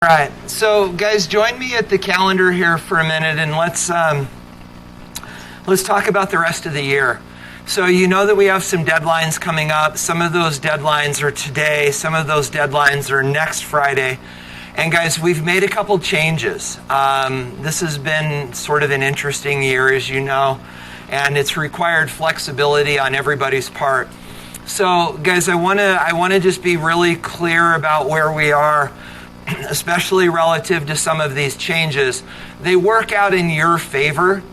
All right, so guys, join me at the calendar here for a minute, and let's talk about the rest of the year. So you know that we have some deadlines coming up. Some of those deadlines are today. Some of those deadlines are next Friday. And guys, we've made a couple changes. This has been sort of an interesting year, as you know, and it's required flexibility on everybody's part. So guys, I want to just be really clear about where we are, especially relative to some of these changes. They work out in your favor,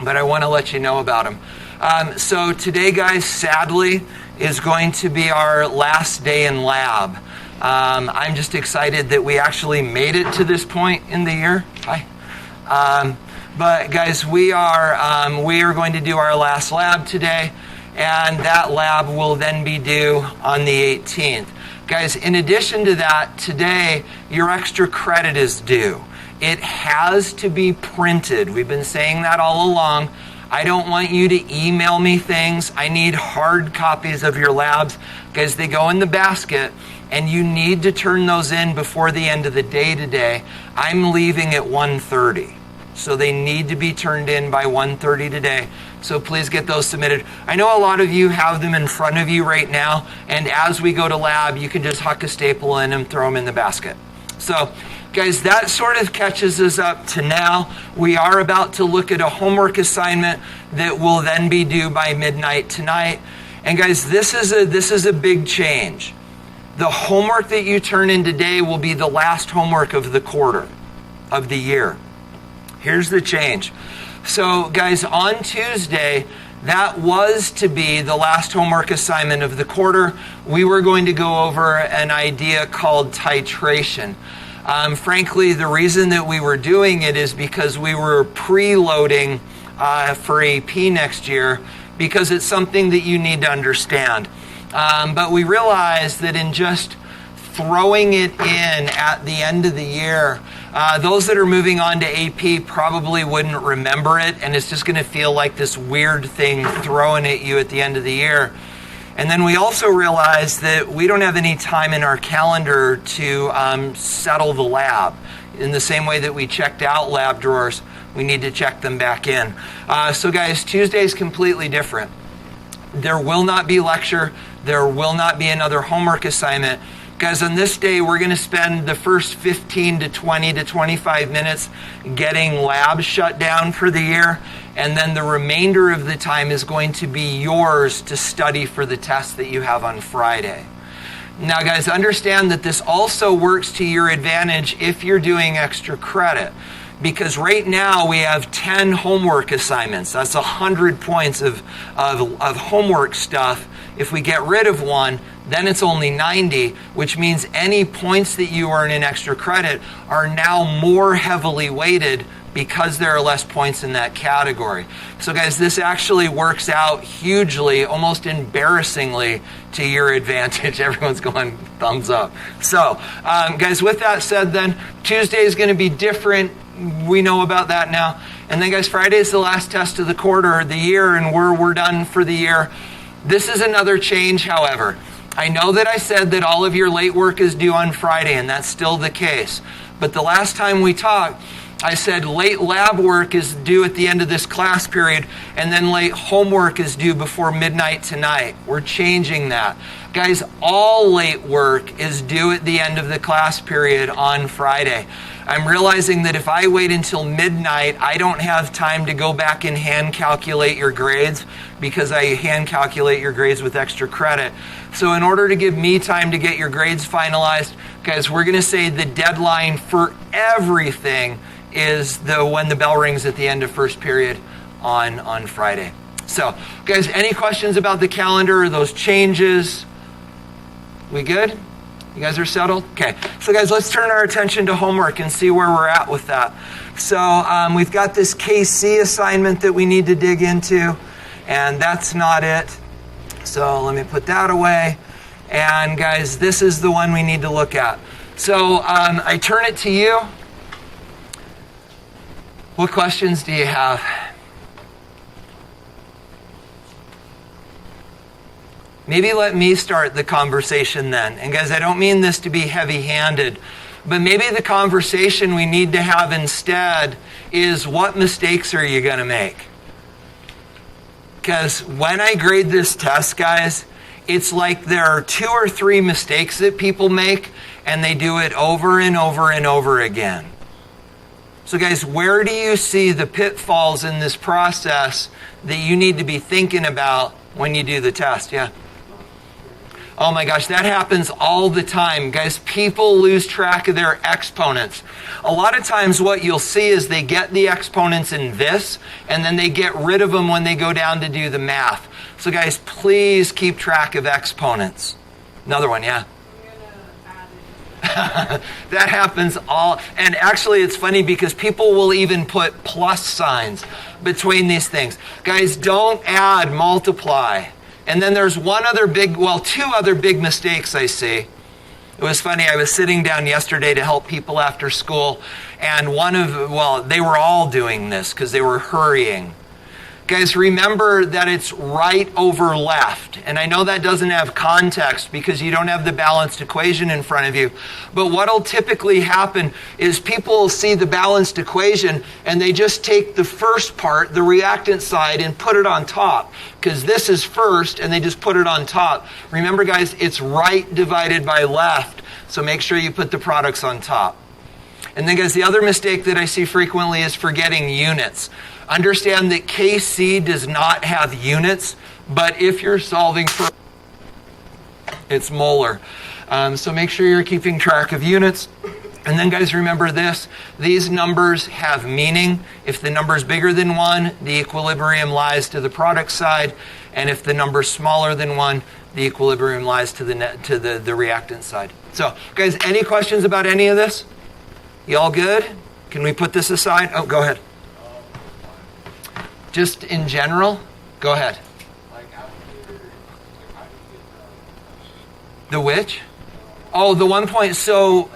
but I want to let you know about them. So today, guys, sadly, is going to be our last day in lab. I'm just excited that we actually made it to this point in the year. Hi. But guys, we are going to do our last lab today, and that lab will then be due on the 18th. Guys, in addition to that, today, your extra credit is due. It has to be printed. We've been saying that all along. I don't want you to email me things. I need hard copies of your labs. Guys, they go in the basket, and you need to turn those in before the end of the day today. I'm leaving at 1:30. So they need to be turned in by 1:30 today. So please get those submitted. I know a lot of you have them in front of you right now, and as we go to lab, you can just huck a staple in and throw them in the basket. So guys, that sort of catches us up to now. We are about to look at a homework assignment that will then be due by midnight tonight. And guys, this is a big change. The homework that you turn in today will be the last homework of the quarter, of the year. Here's the change. So guys, on Tuesday, that was to be the last homework assignment of the quarter. We were going to go over an idea called titration. Frankly, the reason that we were doing it is because we were preloading for AP next year, because it's something that you need to understand. But we realized that in just throwing it in at the end of the year, those that are moving on to AP probably wouldn't remember it, and it's just going to feel like this weird thing thrown at you at the end of the year. And then we also realized that we don't have any time in our calendar to settle the lab. In the same way that we checked out lab drawers, we need to check them back in. So guys, Tuesday is completely different. There will not be lecture. There will not be another homework assignment. Guys, on this day, we're going to spend the first 15 to 20 to 25 minutes getting labs shut down for the year, and then the remainder of the time is going to be yours to study for the test that you have on Friday. Now, guys, understand that this also works to your advantage if you're doing extra credit, because right now we have 10 homework assignments. That's 100 points of homework stuff. If we get rid of one, then it's only 90, which means any points that you earn in extra credit are now more heavily weighted because there are less points in that category. So guys, this actually works out hugely, almost embarrassingly, to your advantage. Everyone's going thumbs up. So guys, with that said then, Tuesday is going to be different. We know about that now. And then guys, Friday is the last test of the quarter, the year, and we're done for the year. This is another change, however. I know that I said that all of your late work is due on Friday, and that's still the case. But the last time we talked, I said late lab work is due at the end of this class period, and then late homework is due before midnight tonight. We're changing that. Guys, all late work is due at the end of the class period on Friday. I'm realizing that if I wait until midnight, I don't have time to go back and hand calculate your grades, because I hand calculate your grades with extra credit. So in order to give me time to get your grades finalized, guys, we're going to say the deadline for everything is when the bell rings at the end of first period on Friday. So, guys, any questions about the calendar or those changes? We good? You guys are settled? Okay. So, guys, let's turn our attention to homework and see where we're at with that. So, we've got this KC assignment that we need to dig into, and that's not it. So, let me put that away. And, guys, this is the one we need to look at. So, I turn it to you. What questions do you have? Maybe let me start the conversation then. And guys, I don't mean this to be heavy-handed, But maybe the conversation we need to have instead is, what mistakes are you going to make? Because when I grade this test, guys, it's like there are 2 or 3 mistakes that people make, and they do it over and over and over again. So guys, where do you see the pitfalls in this process that you need to be thinking about when you do the test? Yeah. Oh my gosh, that happens all the time. Guys, people lose track of their exponents. A lot of times what you'll see is they get the exponents in this, and then they get rid of them when they go down to do the math. So guys, please keep track of exponents. Another one, yeah. That happens all, and actually it's funny because people will even put plus signs between these things. Guys, don't add, multiply. And then there's 2 other big mistakes I see. It was funny, I was sitting down yesterday to help people after school, and they were all doing this because they were hurrying. Guys, remember that it's right over left. And I know that doesn't have context because you don't have the balanced equation in front of you. But what'll typically happen is people will see the balanced equation and they just take the first part, the reactant side, and put it on top. Because this is first and they just put it on top. Remember, guys, it's right divided by left. So make sure you put the products on top. And then, guys, the other mistake that I see frequently is forgetting units. Understand that KC does not have units, but if you're solving for, it's molar. So make sure you're keeping track of units. And then, guys, remember this. These numbers have meaning. If the number is bigger than 1, the equilibrium lies to the product side. And if the number is smaller than 1, the equilibrium lies to the reactant side. So, guys, any questions about any of this? You all good? Can we put this aside? Oh, go ahead. Just in general? Go ahead. The which? Oh, the 1 point. So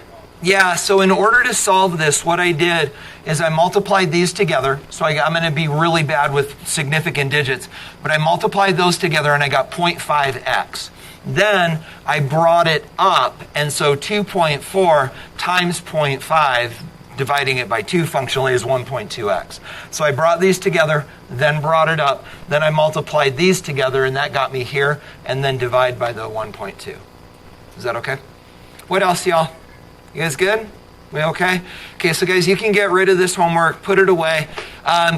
in order to solve this, what I did is I multiplied these together. So I'm going to be really bad with significant digits. But I multiplied those together and I got 0.5x. Then I brought it up. And so 2.4 times 0.5, dividing it by 2 functionally, is 1.2x. So I brought these together, then brought it up, then I multiplied these together, and that got me here, and then divide by the 1.2. Is that okay? What else, y'all? You guys good? We okay? Okay, so guys, you can get rid of this homework, put it away.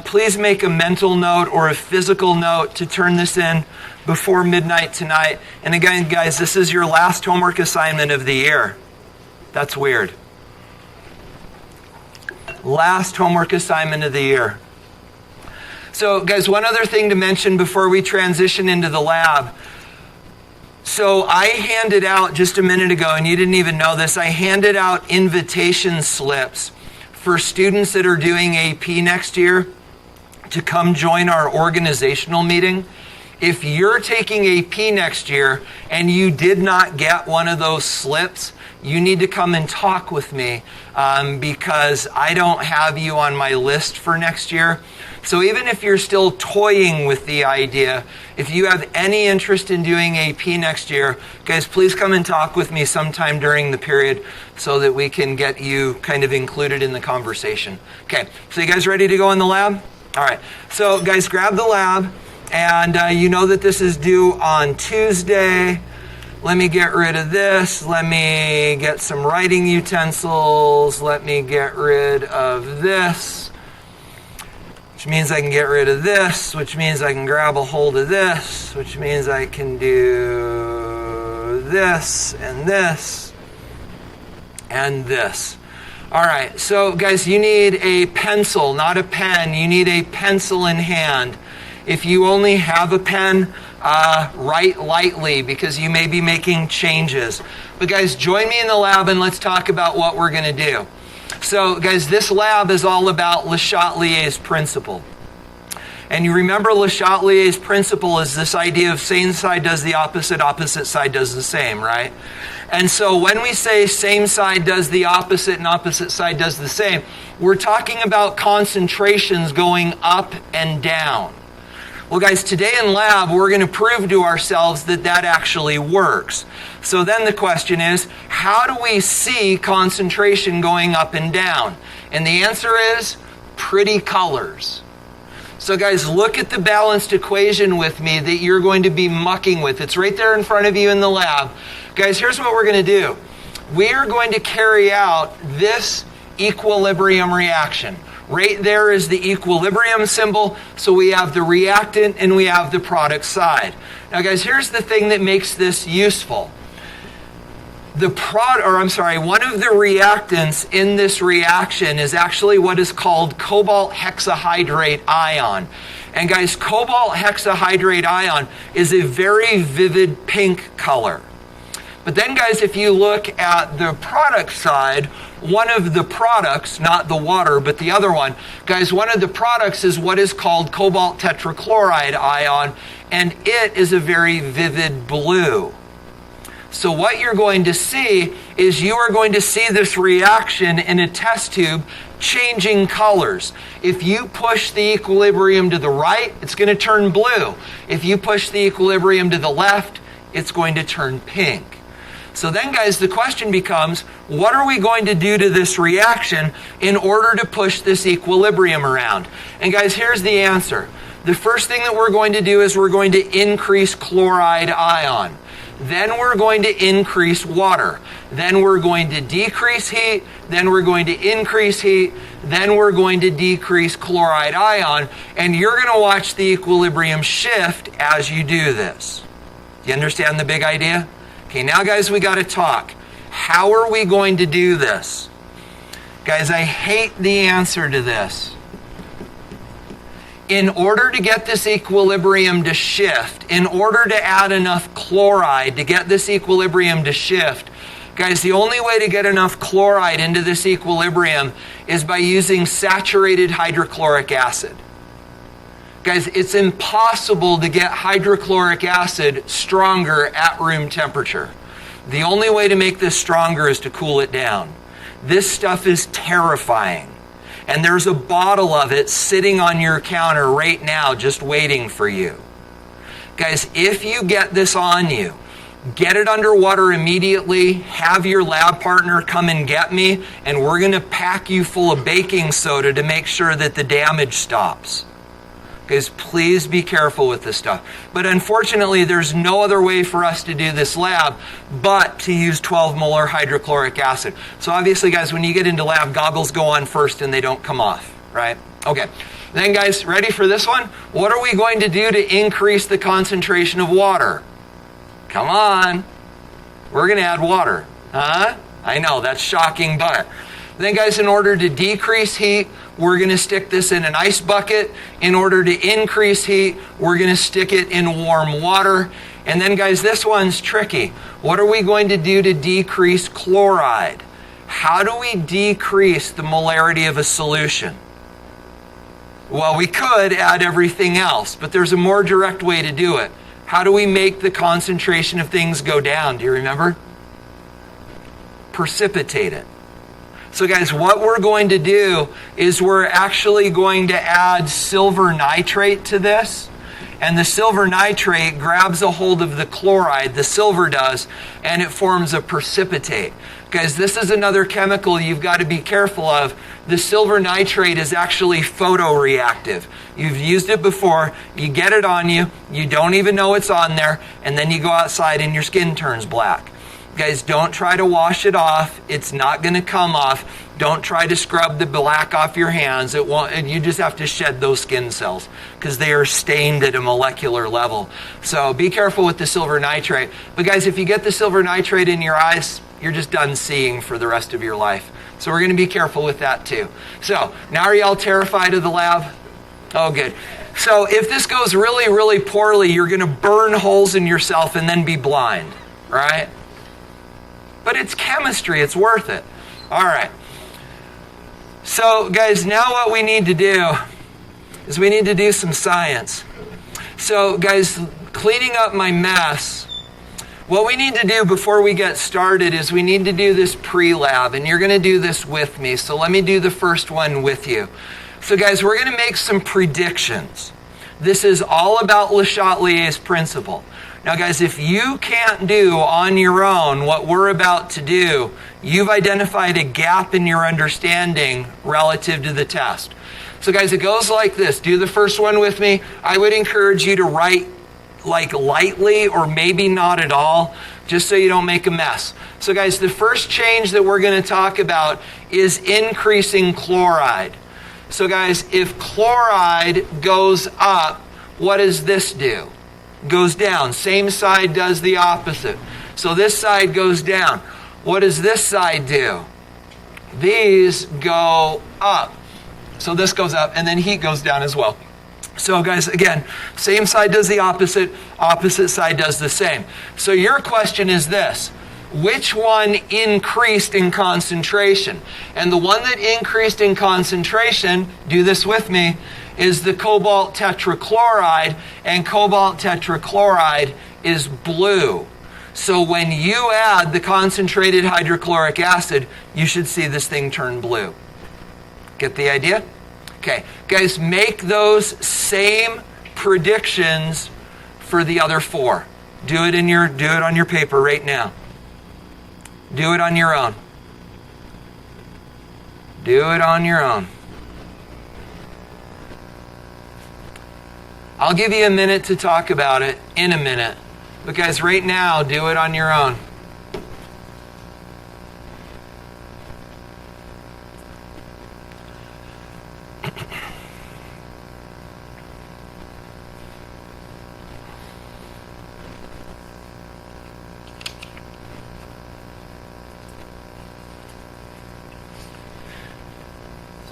Please make a mental note or a physical note to turn this in before midnight tonight. And again, guys, this is your last homework assignment of the year. That's weird. Last homework assignment of the year. So, guys, one other thing to mention before we transition into the lab. So I handed out just a minute ago, and you didn't even know this, I handed out invitation slips for students that are doing AP next year to come join our organizational meeting. If you're taking AP next year and you did not get one of those slips, you need to come and talk with me because I don't have you on my list for next year. So even if you're still toying with the idea, if you have any interest in doing AP next year, guys, please come and talk with me sometime during the period so that we can get you kind of included in the conversation. Okay, so you guys ready to go in the lab? All right, so guys, grab the lab. And you know that this is due on Tuesday. Let me get rid of this. Let me get some writing utensils. Let me get rid of this, which means I can get rid of this, which means I can grab a hold of this, which means I can do this and this and this. All right, so guys, you need a pencil, not a pen. You need a pencil in hand. If you only have a pen, write lightly because you may be making changes. But guys, join me in the lab and let's talk about what we're going to do. So guys, this lab is all about Le Chatelier's principle. And you remember Le Chatelier's principle is this idea of same side does the opposite, opposite side does the same, right? And so when we say same side does the opposite and opposite side does the same, we're talking about concentrations going up and down. Well, guys, today in lab, we're going to prove to ourselves that that actually works. So then the question is, how do we see concentration going up and down? And the answer is pretty colors. So guys, look at the balanced equation with me that you're going to be mucking with. It's right there in front of you in the lab. Guys, here's what we're going to do. We are going to carry out this equilibrium reaction. Right there is the equilibrium symbol. So we have the reactant and we have the product side. Now guys, here's the thing that makes this useful. One of the reactants in this reaction is actually what is called cobalt hexahydrate ion. And guys, cobalt hexahydrate ion is a very vivid pink color. But then guys, if you look at the product side, one of the products, not the water, but the other one, guys, one of the products is what is called cobalt tetrachloride ion, and it is a very vivid blue. So what you're going to see is you are going to see this reaction in a test tube changing colors. If you push the equilibrium to the right, it's going to turn blue. If you push the equilibrium to the left, it's going to turn pink. So then, guys, the question becomes, what are we going to do to this reaction in order to push this equilibrium around? And guys, here's the answer. The first thing that we're going to do is we're going to increase chloride ion. Then we're going to increase water. Then we're going to decrease heat. Then we're going to increase heat. Then we're going to decrease chloride ion. And you're going to watch the equilibrium shift as you do this. You understand the big idea? Okay, now guys, we got to talk. How are we going to do this? Guys, I hate the answer to this. In order to get this equilibrium to shift, in order to add enough chloride to get this equilibrium to shift, guys, the only way to get enough chloride into this equilibrium is by using saturated hydrochloric acid. Guys, it's impossible to get hydrochloric acid stronger at room temperature. The only way to make this stronger is to cool it down. This stuff is terrifying. And there's a bottle of it sitting on your counter right now just waiting for you. Guys, if you get this on you, get it underwater immediately, have your lab partner come and get me, and we're going to pack you full of baking soda to make sure that the damage stops. Guys, please be careful with this stuff. But unfortunately, there's no other way for us to do this lab but to use 12 molar hydrochloric acid. So obviously, guys, when you get into lab, goggles go on first and they don't come off, right? Okay. Then, guys, ready for this one? What are we going to do to increase the concentration of water? Come on. We're going to add water. Huh? I know, that's shocking, but... Then, guys, in order to decrease heat, we're going to stick this in an ice bucket. In order to increase heat, we're going to stick it in warm water. And then, guys, this one's tricky. What are we going to do to decrease chloride? How do we decrease the molarity of a solution? Well, we could add everything else, but there's a more direct way to do it. How do we make the concentration of things go down? Do you remember? Precipitate it. So guys, what we're going to do is we're actually going to add silver nitrate to this. And the silver nitrate grabs a hold of the chloride, the silver does, and it forms a precipitate. Guys, this is another chemical you've got to be careful of. The silver nitrate is actually photoreactive. You've used it before, you get it on you, you don't even know it's on there, and then you go outside and your skin turns black. Guys, don't try to wash it off. It's not going to come off. Don't try to scrub the black off your hands. It won't. You just have to shed those skin cells because they are stained at a molecular level. So be careful with the silver nitrate. But guys, if you get the silver nitrate in your eyes, you're just done seeing for the rest of your life. So we're going to be careful with that too. So now are you all terrified of the lab? Oh, good. So if this goes really, really poorly, you're going to burn holes in yourself and then be blind, right? But it's chemistry. It's worth it. All right. So, guys, now what we need to do is we need to do some science. So, guys, cleaning up my mess, what we need to do before we get started is we need to do this pre-lab, and you're going to do this with me. So let me do the first one with you. So, guys, we're going to make some predictions. This is all about Le Chatelier's principle. Now, guys, if you can't do on your own what we're about to do, you've identified a gap in your understanding relative to the test. So, guys, it goes like this. Do the first one with me. I would encourage you to write like lightly or maybe not at all, just so you don't make a mess. So, guys, the first change that we're going to talk about is increasing chloride. So, guys, if chloride goes up, what does this do? Goes down. Same side does the opposite. So this side goes down. What does this side do? These go up. So this goes up, and then heat goes down as well. So guys, again, same side does the opposite, opposite side does the same. So your question is this: which one increased in concentration? And the one that increased in concentration, do this with me, is the cobalt tetrachloride, and cobalt tetrachloride is blue. So when you add the concentrated hydrochloric acid, you should see this thing turn blue. Get the idea? Okay, guys, make those same predictions for the other four. Do it on your paper right now. Do it on your own. Do it on your own. I'll give you a minute to talk about it in a minute. But guys, right now, do it on your own.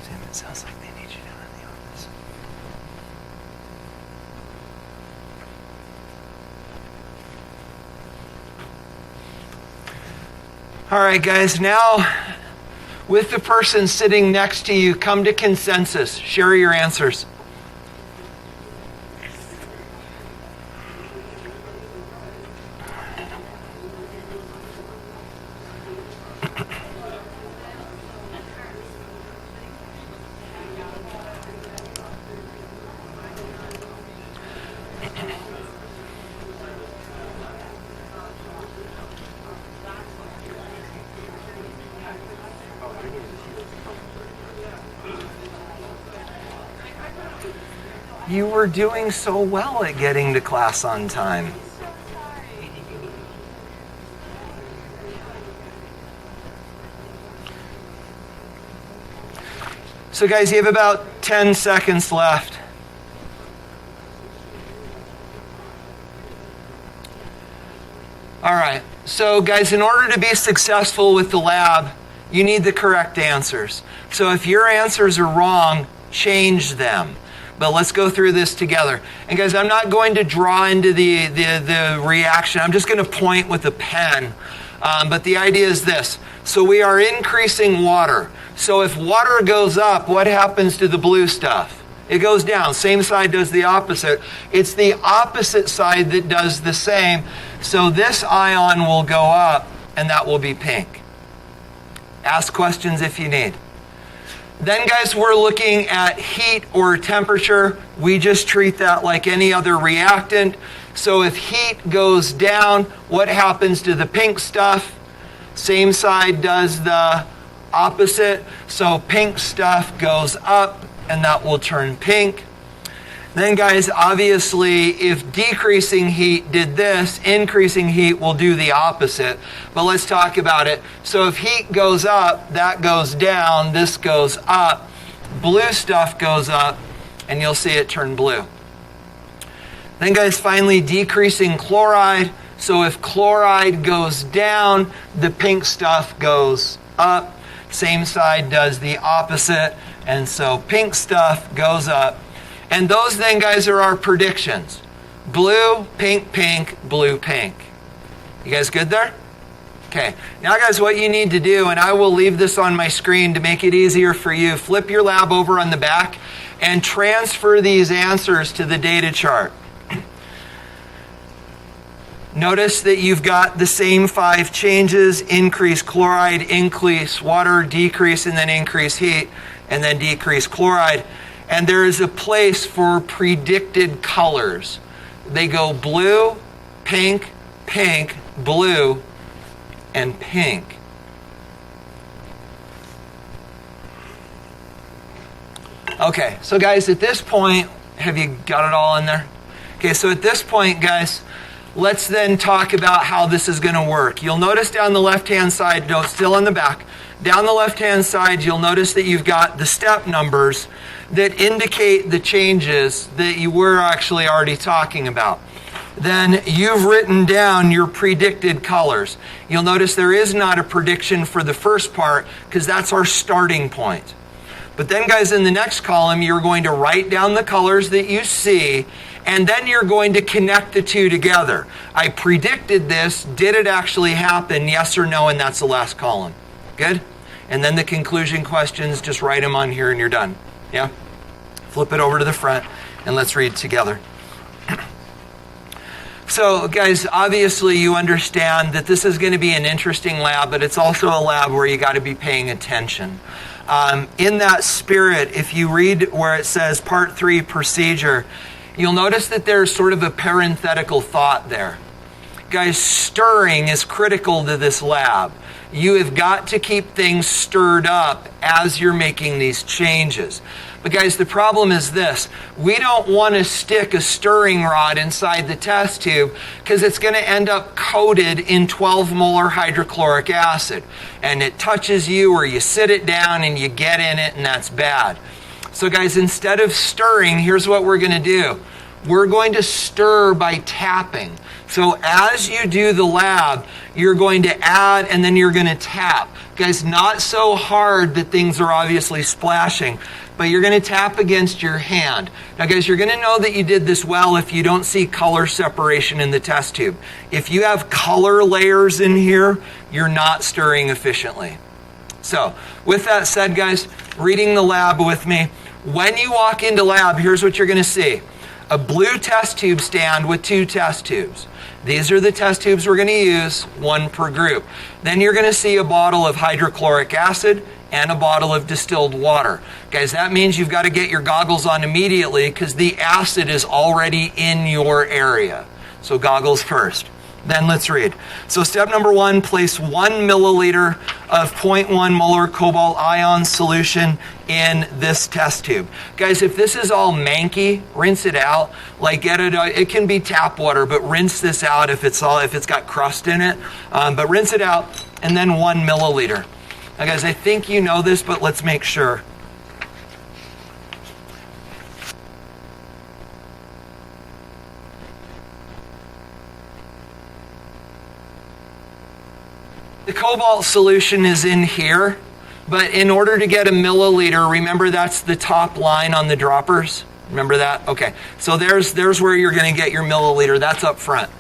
Sam, it sounds like they need you down in the office. All right, guys, now with the person sitting next to you, come to consensus. Share your answers. You were doing so well at getting to class on time. So guys, you have about 10 seconds left. All right, so guys, in order to be successful with the lab, you need the correct answers. So if your answers are wrong, change them. But let's go through this together. And guys, I'm not going to draw into the reaction. I'm just going to point with a pen. But the idea is this. So we are increasing water. So if water goes up, what happens to the blue stuff? It goes down. Same side does the opposite. It's the opposite side that does the same. So this ion will go up, and that will be pink. Ask questions if you need. Then, guys, we're looking at heat or temperature. We just treat that like any other reactant. So if heat goes down, what happens to the pink stuff? Same side does the opposite. So pink stuff goes up, and that will turn pink. Then, guys, obviously, if decreasing heat did this, increasing heat will do the opposite. But let's talk about it. So if heat goes up, that goes down, this goes up, blue stuff goes up, and you'll see it turn blue. Then, guys, finally, decreasing chloride. So if chloride goes down, the pink stuff goes up. Same side does the opposite, and so pink stuff goes up. And those then, guys, are our predictions. Blue, pink, pink, blue, pink. You guys good there? Okay. Now, guys, what you need to do, and I will leave this on my screen to make it easier for you, flip your lab over on the back and transfer these answers to the data chart. Notice that you've got the same 5 changes: increase chloride, increase water, decrease, and then increase heat, and then decrease chloride. And there is a place for predicted colors. They go blue, pink, pink, blue, and pink. Okay, so guys, at this point, have you got it all in there? Okay, so at this point, guys, let's then talk about how this is going to work. You'll notice down the left-hand side, no, still in the back, down the left-hand side, you'll notice that you've got the step numbers that indicate the changes that you were actually already talking about. Then you've written down your predicted colors. You'll notice there is not a prediction for the first part because that's our starting point. But then, guys, in the next column, you're going to write down the colors that you see, and then you're going to connect the two together. I predicted this. Did it actually happen? Yes or no? And that's the last column. Good? And then the conclusion questions, just write them on here and you're done. Yeah? Flip it over to the front, and let's read together. So, guys, obviously you understand that this is going to be an interesting lab, but it's also a lab where you got to be paying attention. In that spirit, if you read where it says Part 3 Procedure, you'll notice that there's sort of a parenthetical thought there. Guys, stirring is critical to this lab. You have got to keep things stirred up as you're making these changes. But guys, the problem is this. We don't want to stick a stirring rod inside the test tube because it's going to end up coated in 12 molar hydrochloric acid. And it touches you or you sit it down and you get in it and that's bad. So guys, instead of stirring, here's what we're going to do. We're going to stir by tapping. So as you do the lab, you're going to add and then you're going to tap. Guys, not so hard that things are obviously splashing, but you're going to tap against your hand. Now, guys, you're going to know that you did this well if you don't see color separation in the test tube. If you have color layers in here, you're not stirring efficiently. So, with that said, guys, reading the lab with me. When you walk into lab, here's what you're going to see. A blue test tube stand with 2 test tubes. These are the test tubes we're going to use, 1 per group. Then you're going to see a bottle of hydrochloric acid and a bottle of distilled water. Guys, that means you've got to get your goggles on immediately because the acid is already in your area. So goggles first. Then let's read. So step number 1, place 1 milliliter of 0.1 molar cobalt ion solution in this test tube. Guys, if this is all manky, rinse it out. Like get it. It can be tap water, but rinse this out if it's got crust in it. But rinse it out, and then 1 milliliter. Now, guys, I think you know this, but let's make sure. The cobalt solution is in here, but in order to get a milliliter, remember that's the top line on the droppers? Remember that? Okay, so there's where you're going to get your milliliter. That's up front.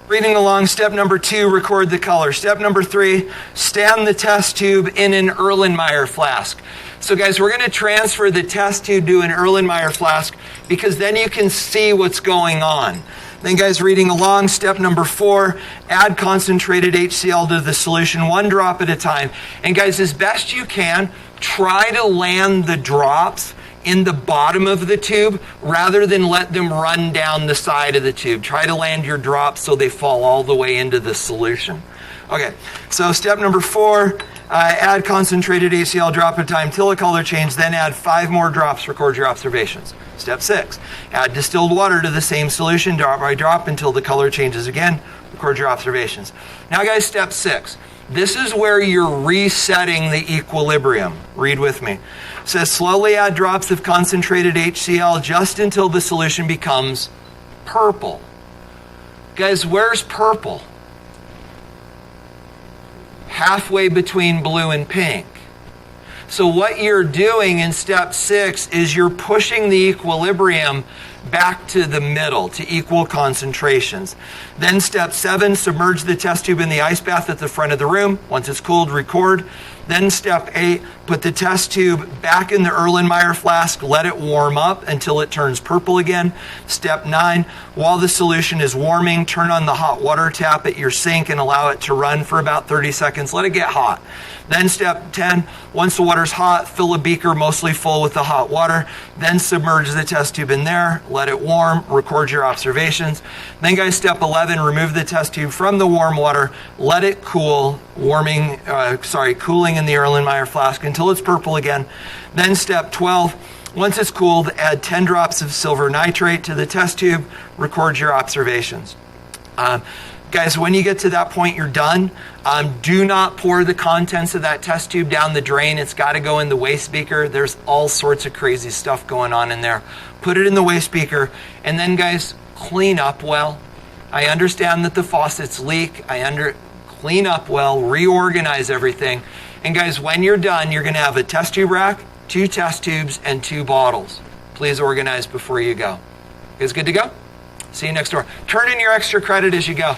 Reading along, step number 2, record the color. Step number 3, stand the test tube in an Erlenmeyer flask. So guys, we're going to transfer the test tube to an Erlenmeyer flask because then you can see what's going on. Then guys, reading along, step number 4, add concentrated HCl to the solution, 1 drop at a time. And guys, as best you can, try to land the drops in the bottom of the tube rather than let them run down the side of the tube. Try to land your drops so they fall all the way into the solution. Okay, so step number 4, add concentrated HCl drop at a time till the color change, then add 5 more drops, record your observations. Step 6, add distilled water to the same solution, drop by drop until the color changes again, record your observations. Now guys, step 6. This is where you're resetting the equilibrium. Read with me. It says slowly add drops of concentrated HCl just until the solution becomes purple. Guys, where's purple? Halfway between blue and pink. So what you're doing in step 6 is you're pushing the equilibrium back to the middle to equal concentrations. Then step 7, submerge the test tube in the ice bath at the front of the room. Once it's cooled, record. Then step 8, put the test tube back in the Erlenmeyer flask, let it warm up until it turns purple again. Step 9, while the solution is warming, turn on the hot water tap at your sink and allow it to run for about 30 seconds. Let it get hot. Then step 10, once the water's hot, fill a beaker mostly full with the hot water. Then submerge the test tube in there, let it warm, record your observations. Then guys, step 11, remove the test tube from the warm water, let it cool, cooling in the Erlenmeyer flask until it's purple again. Then step 12, once it's cooled, add 10 drops of silver nitrate to the test tube, record your observations. Guys, when you get to that point, you're done. Do not pour the contents of that test tube down the drain. It's got to go in the waste beaker. There's all sorts of crazy stuff going on in there. Put it in the waste beaker, and then guys, clean up well. I understand that the faucets leak. Clean up well, reorganize everything. And guys, when you're done, you're going to have a test tube rack, 2 test tubes, and 2 bottles. Please organize before you go. You guys good to go? See you next door. Turn in your extra credit as you go.